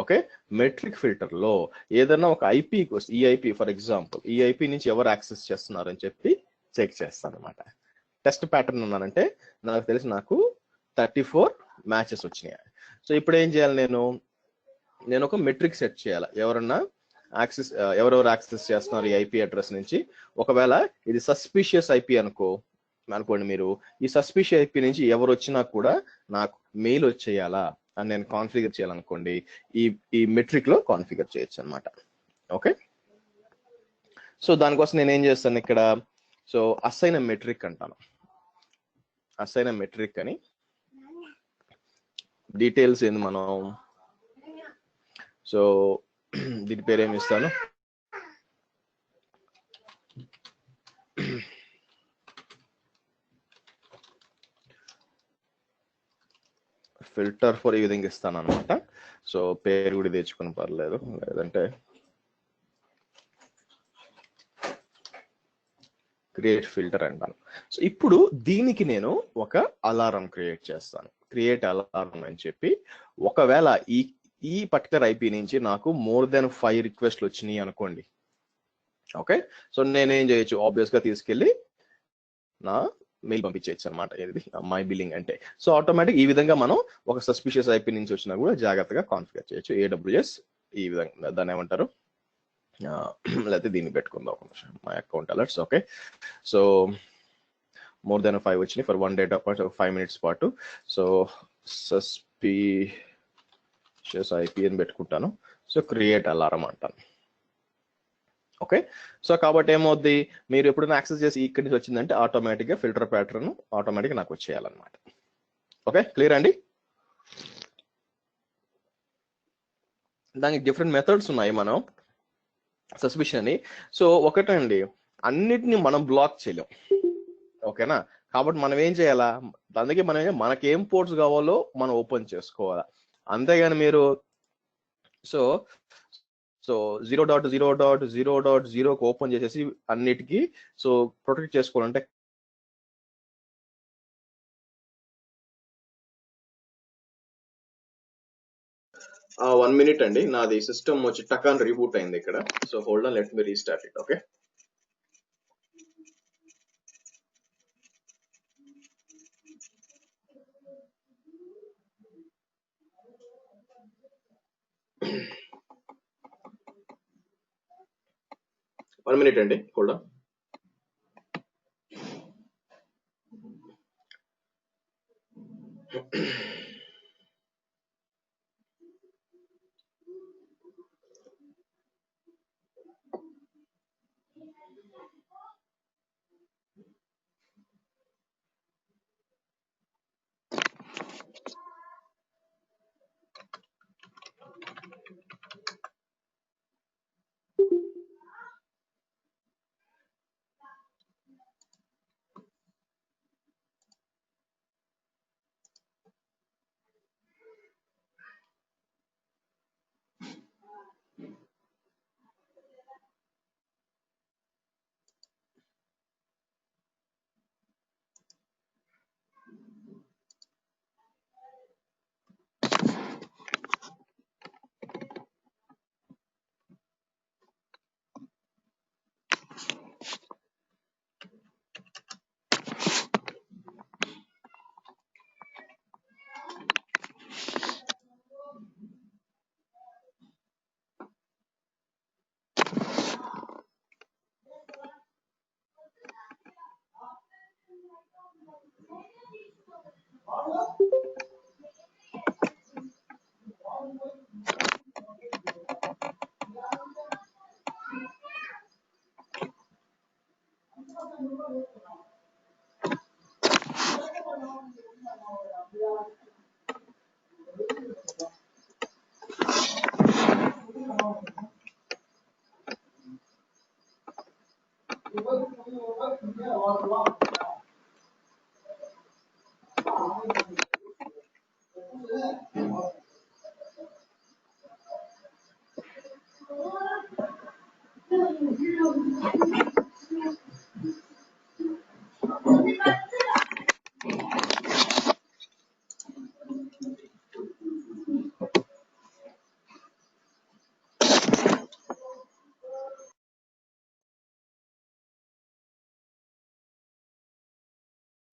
ఓకే, మెట్రిక్ ఫిల్టర్ లో ఏదైనా ఒక ఐపీకి వస్తే ఈ ఐపీ ఫర్ ఎగ్జాంపుల్ ఈ ఐపీ నుంచి ఎవరు యాక్సెస్ చేస్తున్నారని చెప్పి చెక్ చేస్తాను అనమాట. టెస్ట్ ప్యాటర్న్ ఉన్నానంటే నాకు తెలిసి నాకు 34 మ్యాచెస్ వచ్చినాయి. సో ఇప్పుడు ఏం చేయాలి, నేను ఒక మెట్రిక్ సెట్ చేయాలి. ఎవరెవరు యాక్సెస్ చేస్తున్నారు ఈ ఐపీ అడ్రస్ నుంచి. ఒకవేళ ఇది సస్పిషియస్ ఐపీ అనుకోండి, మీరు ఈ సస్పిషియస్ ఐపీ నుంచి ఎవరు వచ్చినా కూడా నాకు మెయిల్ వచ్చేయాలా అని నేను కాన్ఫిగర్ చేయాలనుకోండి, ఈ మెట్రిక్ లో కాన్ఫిగర్ చేయొచ్చు అనమాట. ఓకే, సో దానికోసం నేను ఏం చేస్తాను ఇక్కడ, సో అసైన్ మెట్రిక్ అంటాను. అసైన్ మెట్రిక్ అని డీటెయిల్స్ ఏంది మనం, సో దీని పేరు ఏమి ఇస్తాను, ఫిల్టర్ ఫర్ ఈ విధంగా ఇస్తాను అనమాట. సో పేరు కూడా తెచ్చుకుని పర్లేదు, లేదంటే క్రియేట్ ఫిల్టర్ అంటాను. సో ఇప్పుడు దీనికి నేను ఒక అలారం క్రియేట్ చేస్తాను. క్రియేట్ అలారం అని చెప్పి ఒకవేళ ఈ పర్టికులర్ ఐపీ నుంచి నాకు మోర్ దెన్ 5 రిక్వెస్ట్లు వచ్చినాయి అనుకోండి. ఓకే, సో నేనేం చేయొచ్చు, ఆబ్వియస్ గా తీసుకెళ్ళి నా మెయిల్ పంపించేయచ్చు అనమాట, ఇది మై బిల్లింగ్ అంటే. సో ఆటోమేటిక్ ఈ విధంగా మనం ఒక సస్పిషియస్ ఐపీ నుంచి వచ్చినా కూడా జాగ్రత్తగా కాన్ఫిగర్ చేయొచ్చు. AWS ఈ విధంగా దాన్ని ఏమంటారు, లేకపోతే దీన్ని పెట్టుకుందాం my account alerts. Okay, so more than 5 వచ్చినాయి ఫర్ 1 డేటా పాటు 5 minutes పాటు. సో సస్పిషియస్ ఐపీ అని పెట్టుకుంటాను. సో క్రియేట్ అలారం అంటాను. ఓకే, సో కాబట్టి ఏమవుద్ది, మీరు ఎప్పుడైనా యాక్సెస్ చేసి ఇక్కడి నుంచి వచ్చిందంటే ఆటోమేటిక్గా ఫిల్టర్ ప్యాటర్న్ ఆటోమేటిక్గా నాకు వచ్చేయాలన్నమాట. ఓకే, క్లియర్ అండి? దానికి డిఫరెంట్ మెథడ్స్ ఉన్నాయి మనం సస్పిషన్ అని. సో ఒకటండి, అన్నిటిని మనం బ్లాక్ చేయలేం, ఓకేనా? కాబట్టి మనం ఏం చేయాలా, అందుకే మనకి ఏం పోర్ట్స్ కావాలో మనం ఓపెన్ చేసుకోవాలా. అంతేగాని మీరు సో 0.0.0.0 ఓపెన్ చేసేసి అన్నిటికీ సో ప్రొటెక్ట్ చేసుకోవాలంటే 1 minute అండి, నాది సిస్టమ్ వచ్చి టకాన్ రీబూట్ అయింది ఇక్కడ. So hold on, let me restart it. Okay, one minute అండి, hold on.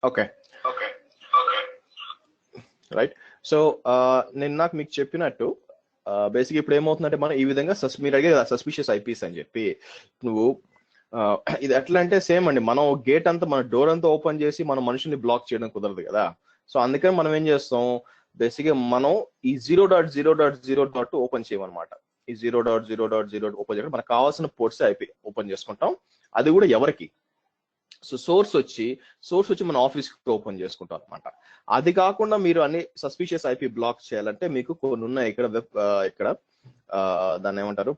Okay right. So నేను నాకు మీకు చెప్పినట్టు బేసిక్ ఇప్పుడు ఏమవుతుందంటే మనం ఈ విధంగా మీరు అడిగే సస్పిషియస్ ఐపీస్ అని చెప్పి, నువ్వు ఇది ఎట్లా అంటే సేమ్ అండి, మనం గేట్ అంతా మన డోర్ అంతా ఓపెన్ చేసి మన మనుషుల్ని బ్లాక్ చేయడం కుదరదు కదా. సో అందుకని మనం ఏం చేస్తాం, బేసిక్గా మనం ఈ 0.0.0 ఓపెన్ చేయమన్నమాట. ఈ 0.0.0 ఓపెన్ చేయడం మనకు కావాల్సిన పోర్ట్స్ ఐపీ ఓపెన్ చేసుకుంటాం, అది కూడా ఎవరికి. సో సోర్స్ వచ్చి మన ఆఫీస్ ఓపెన్ చేసుకుంటాం అనమాట. అది కాకుండా మీరు అన్ని సస్పిషియస్ ఐపీ బ్లాక్ చేయాలంటే మీకు కొన్ని ఉన్నాయి ఇక్కడ దాన్ని ఏమంటారు,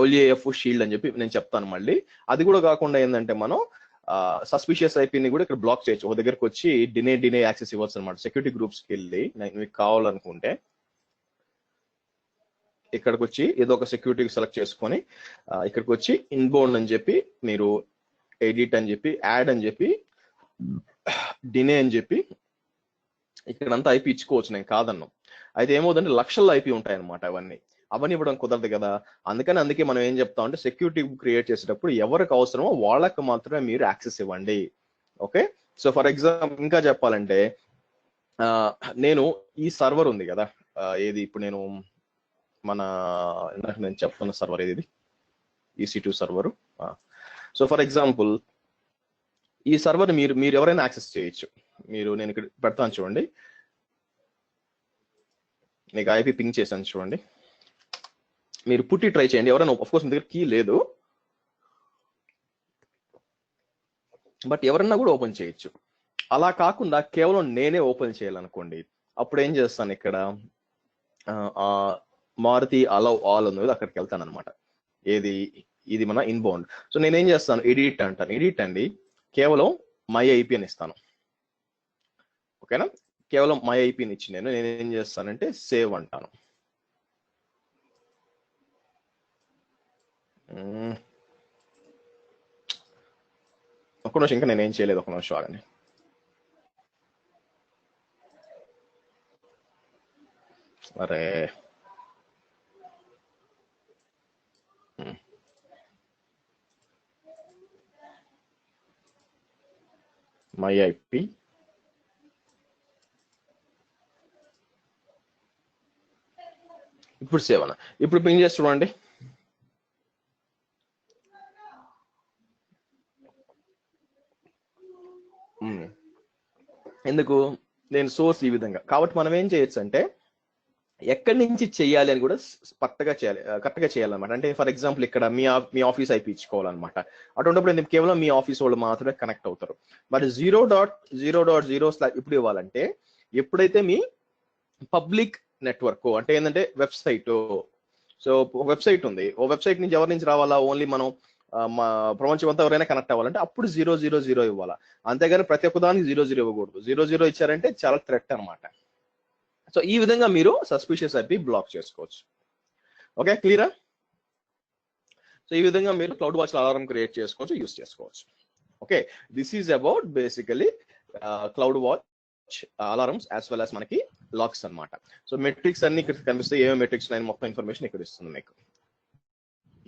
WAF షీల్డ్ అని చెప్పి నేను చెప్తాను మళ్ళీ. అది కూడా కాకుండా ఏంటంటే మనం సస్పిషియస్ ఐపీని కూడా ఇక్కడ బ్లాక్ చేయొచ్చు. ఒక దగ్గరకు వచ్చి డినే యాక్సెస్ ఇవ్వచ్చు అనమాట. సెక్యూరిటీ గ్రూప్స్కి వెళ్ళి మీకు కావాలనుకుంటే ఇక్కడికి వచ్చి ఏదో ఒక సెక్యూరిటీ సెలెక్ట్ చేసుకొని ఇక్కడికి వచ్చి ఇన్బౌండ్ అని చెప్పి మీరు ఎడిట్ అని చెప్పి యాడ్ అని చెప్పి డినే అని చెప్పి ఇక్కడంతా ఐపీ ఇచ్చుకోవచ్చు, నేను కాదన్నాం. అయితే ఏమవుతుందంటే లక్షల్లో ఐపీ ఉంటాయి అనమాట అవన్నీ. అవన్నీ ఇవ్వడం కుదరదు కదా. అందుకే మనం ఏం చెప్తాం అంటే సెక్యూరిటీ క్రియేట్ చేసేటప్పుడు ఎవరికి అవసరమో వాళ్ళకి మాత్రమే మీరు యాక్సెస్ ఇవ్వండి. ఓకే, సో ఫర్ ఎగ్జాంపుల్ ఇంకా చెప్పాలంటే నేను ఈ సర్వర్ ఉంది కదా, ఏది ఇప్పుడు నేను మన ఇందాక నేను చెప్తున్న సర్వర్ ఏది, EC2 server. So for example ఈ సర్వర్ మీరు ఎవరైనా యాక్సెస్ చేయొచ్చు. నేను ఇక్కడ పెడతాను చూడండి, మీకు ఐపీ పింగ్ చేశాను చూడండి, మీరు పుట్టి ట్రై చేయండి. ఎవరైనా ఆఫ్ కోర్స్ మీ దగ్గర కీ లేదు, బట్ ఎవరన్నా కూడా ఓపెన్ చేయొచ్చు. అలా కాకుండా కేవలం నేనే ఓపెన్ చేయాలనుకోండి, అప్పుడు ఏం చేస్తాను, ఇక్కడ మారుతి అలౌ ఆల్ ఉంది, అక్కడికి వెళ్తాను అనమాట. ఇది మన ఇన్బౌండ్. సో నేనేం చేస్తాను, ఎడిట్ అంటాను. ఎడిట్ అండి, కేవలం మై ఐపీ అని ఇస్తాను. ఓకేనా, కేవలం మై ఐపీని ఇచ్చి నేనేం చేస్తానంటే సేవ్ అంటాను. ఒక్క నిమిషం, ఇంకా నేనేం చేయలేదు, ఒక నిమిషం ఆగండి. అరే మై ఐపీ ఇప్పుడు సేవ్ అన్న, ఇప్పుడు పింగ్ చేసి చూడండి. ఎందుకు, నేను సోర్స్ ఈ విధంగా కాబట్టి మనం ఏం చేయొచ్చు అంటే ఎక్కడి నుంచి చేయాలి అని కూడా కరెక్ట్గా చేయాలన్నమాట. అంటే ఫర్ ఎగ్జాంపుల్ ఇక్కడ మీ ఆఫీస్ ఐపీ ఇచ్చుకోవాలన్నమాట. అటువంటిప్పుడు ఎందుకు కేవలం మీ ఆఫీస్ వాళ్ళు మాత్రమే కనెక్ట్ అవుతారు. మరి 0.0.0 ఇప్పుడు ఇవ్వాలంటే ఎప్పుడైతే మీ పబ్లిక్ నెట్వర్క్ అంటే ఏంటంటే వెబ్సైట్, సో వెబ్సైట్ ఉంది, ఓ వెబ్సైట్ నుంచి ఎవరి నుంచి రావాలా, ఓన్లీ మనం ప్రపంచం అంతా ఎవరైనా కనెక్ట్ అవ్వాలంటే అప్పుడు 0.0.0 ఇవ్వాలా. అంతేగాని ప్రతి ఒక్క దానికి 0.0 ఇవ్వకూడదు. 0.0 ఇచ్చారంటే చాలా థ్రెట్ అనమాట. సో ఈ విధంగా మీరు సస్పిషియస్ ఐపీ బ్లాక్ చేసుకోవచ్చు. ఓకే, క్లియరా? సో ఈ విధంగా మీరు క్లౌడ్ వాచ్ అలారం క్రియేట్ చేసుకోవచ్చు, యూస్ చేసుకోవచ్చు. Okay, this is about basically cloud watch alarms as well as మనకి లాక్స్ అనమాట. సో మెట్రిక్స్ అన్ని ఇక్కడ కనిపిస్తాయి, ఏమేమి మెట్రిక్స్ ఉన్నాయి మొత్తం ఇన్ఫర్మేషన్ ఇక్కడ ఇస్తుంది మీకు,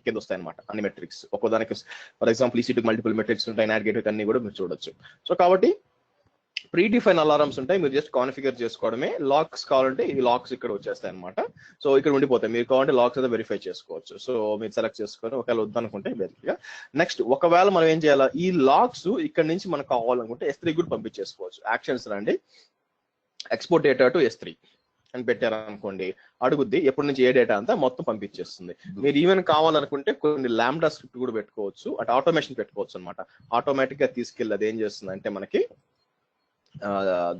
కింద వస్తాయి అనమాట అన్ని మెట్రిక్స్. ఒక్కోదానికి for example EC2 multiple metrics ఉంటాయి, నాట్ గేట్ అన్ని కూడా మీరు చూడొచ్చు. సో కాబట్టి ప్రీ డిఫైన్ అలారమ్స్ ఉంటాయి, మీరు జస్ట్ కాన్ఫిగర్ చేసుకోవడమే. లాక్స్ కావాలంటే ఈ లాక్స్ ఇక్కడ వచ్చేస్తాయి అనమాట. సో ఇక్కడ ఉండిపోతాయి, మీరు కావాలంటే లాక్స్ అయితే వెరిఫై చేసుకోవచ్చు. సో మీరు సెలెక్ట్ చేసుకొని ఒకవేళ వద్దనుకుంటే బేసిక్గా నెక్స్ట్ ఒకవేళ మనం ఏం చేయాలా, ఈ లాక్స్ ఇక్కడ నుంచి మనకు కావాలనుకుంటే S3 కూడా పంపించేసుకోవచ్చు. యాక్షన్స్ రండి, ఎక్స్పోర్ట్ డేటా టు S3 అని పెట్టారనుకోండి, అడుగుద్ది ఎప్పటి నుంచి ఏ డేటా అంతా మొత్తం పంపించేస్తుంది. మీరు ఈవెన్ కావాలనుకుంటే కొన్ని లాంబ్డా స్క్రిప్ట్ కూడా పెట్టుకోవచ్చు, అటు ఆటోమేషన్ పెట్టుకోవచ్చు అనమాట. ఆటోమేటిక్ గా తీసుకెళ్ళి అది ఏం చేస్తుంది అంటే మనకి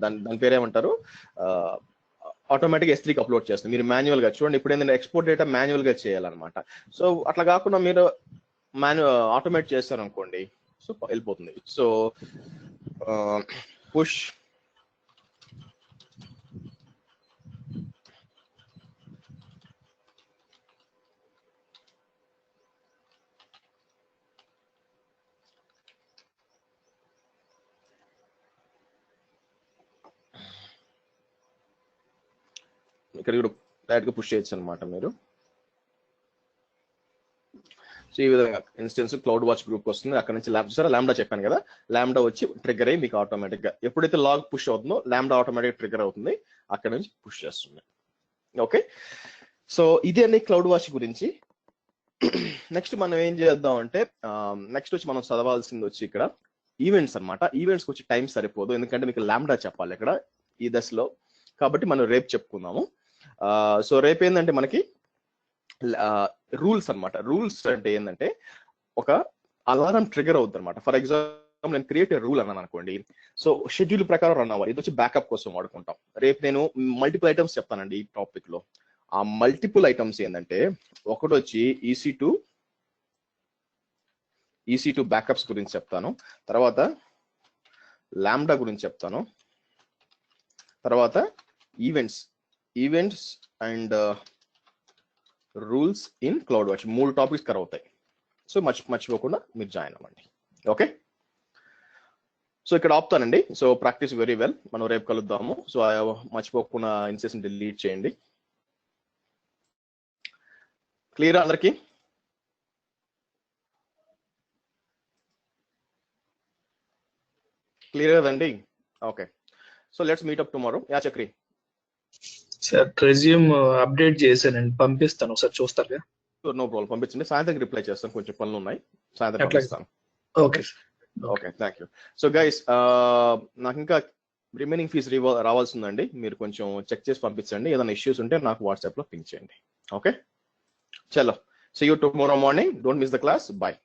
దాని పేరు ఏమంటారు, ఆటోమేటిక్ S3కి అప్లోడ్ చేస్తుంది. మీరు మాన్యువల్ గా చూడండి, ఇప్పుడు ఏంటంటే ఎక్స్పోర్ట్ డేటా మాన్యువల్ గా చేయాలన్నమాట. సో అట్లా కాకుండా మీరు ఆటోమేట్ చేస్తారు అనుకోండి, సో వెళ్ళిపోతుంది. సో పుష్ ఇక్కడ కూడా డైరెక్ట్ గా పుష్ చేయొచ్చు అనమాట మీరు. సో ఈ విధంగా ఇన్స్టెన్స్ క్లౌడ్ వాచ్ గ్రూప్ వస్తుంది, అక్కడ నుంచి లాంబ్డా చెప్పాను కదా, లాంబ్డా వచ్చి ట్రిగ్గర్ అయ్యి మీకు ఆటోమేటిక్ గా ఎప్పుడైతే లాగ్ పుష్ అవుతుందో లాంబ్డా ఆటోమేటిక్ ట్రిగ్గర్ అవుతుంది, అక్కడ నుంచి పుష్ చేస్తుంది. ఓకే, సో ఇది అన్ని క్లౌడ్ వాచ్ గురించి. నెక్స్ట్ మనం ఏం చేద్దాం అంటే నెక్స్ట్ వచ్చి మనం చదవాల్సింది వచ్చి ఇక్కడ ఈవెంట్స్ అనమాట. ఈవెంట్స్ వచ్చి టైం సరిపోదు, ఎందుకంటే మీకు లాంబ్డా చెప్పాలి ఇక్కడ ఈ దశలో, కాబట్టి మనం రేపు చెప్పుకుందాము. సో రేపు ఏంటంటే మనకి రూల్స్ అనమాట. రూల్స్ అంటే ఏంటంటే ఒక అలారం ట్రిగర్ అవుతుంది అనమాట. ఫర్ ఎగ్జాంపుల్ నేను క్రియేట్ రూల్ అన్నాను అనుకోండి, సో షెడ్యూల్ ప్రకారం రన్ అవ్వాలి. ఇది వచ్చి బ్యాకప్ కోసం వాడుకుంటాం. రేపు నేను మల్టిపుల్ ఐటమ్స్ చెప్తానండి ఈ టాపిక్ లో. ఆ మల్టిపుల్ ఐటమ్స్ ఏంటంటే ఒకటి వచ్చి EC2 బ్యాకప్స్ గురించి చెప్తాను, తర్వాత లాంబ్డా గురించి చెప్తాను, తర్వాత events and rules in cloud watch. 3 topics cover అవుతాయి. సో మర్చిపోకుండా మీరు జాయిన్ అవ్వండి. ఓకే, సో ఇక్కడ ఆపుతానండి. సో ప్రాక్టీస్ వెరీ వెల్, మనం రేపు కలుద్దాము. సో మర్చిపోకుండా ఇన్సెషన్ డిలీట్ చేయండి. క్లియర్ అందరికి? క్లియర్ కదండి? Okay, so let's meet up tomorrow. Yeah Chakri. Sir resume update చేశానండి, పంపిస్తాను ఒకసారి చూస్తారుగా. నో ప్రాబ్లం, పంపించండి. సాయంత్రం రిప్లై చేస్తాను, కొంచెం పనులు ఉన్నాయి, సాయంత్రం అట్లాగే. పంపిస్తాను. Okay sir. Okay, thank you. So guys, నాకు ఇంకా రిమైనింగ్ ఫీజ్ రావాల్సి ఉందండి. మీరు కొంచెం చెక్ చేసి పంపించండి. ఏదైనా ఇష్యూస్ ఉంటే నాకు వాట్సాప్లో పింక్ చేయండి. ఓకే, చలో, see you tomorrow morning. Don't miss the class. Bye.